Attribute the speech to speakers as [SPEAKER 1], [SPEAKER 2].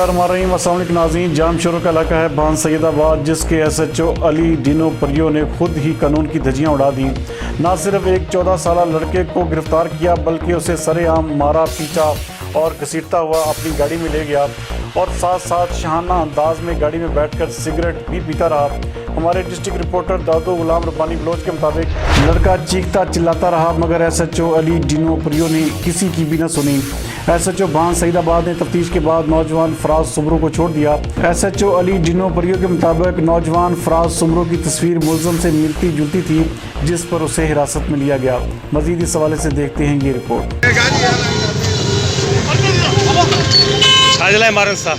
[SPEAKER 1] बिस्मिल्लाहिर्रहमानिर्रहीम। अस्सलाम वालेकुम नाज़रीन। जाम शोरों का इलाका है भान सैदआबाद, जिसके SHO अली डिनो परियो ने खुद ही कानून की धज्जियां उड़ा दी। न सिर्फ एक 14 साल लड़के को गिरफ्तार किया, बल्कि उसे सरेआम मारा, पीटा और घसीटता हुआ अपनी गाड़ी में ले गया और साथ साथ शाहाना अंदाज में गाड़ी में बैठकर सिगरेट भी पीता रहा। हमारे डिस्ट्रिक्ट रिपोर्टर दादू गुलाम रब्बानी बलोच के मुताबिक लड़का चीखता चिल्लाता रहा, मगर SHO अली डिनो परियो ने किसी की भी न सुनी। SHO भान सैदआबाद ने तफ्तीश के बाद नौजवान फराज सुमरू को छोड़ दिया। SHO अली डिनो परियो के मुताबिक नौजवान फराज सुमरू की तस्वीर मुलजम से मिलती जुलती थी, जिस पर उसे हिरासत में लिया गया। मजीद इस हवाले से देखते हैं ये रिपोर्ट।
[SPEAKER 2] मारन साहब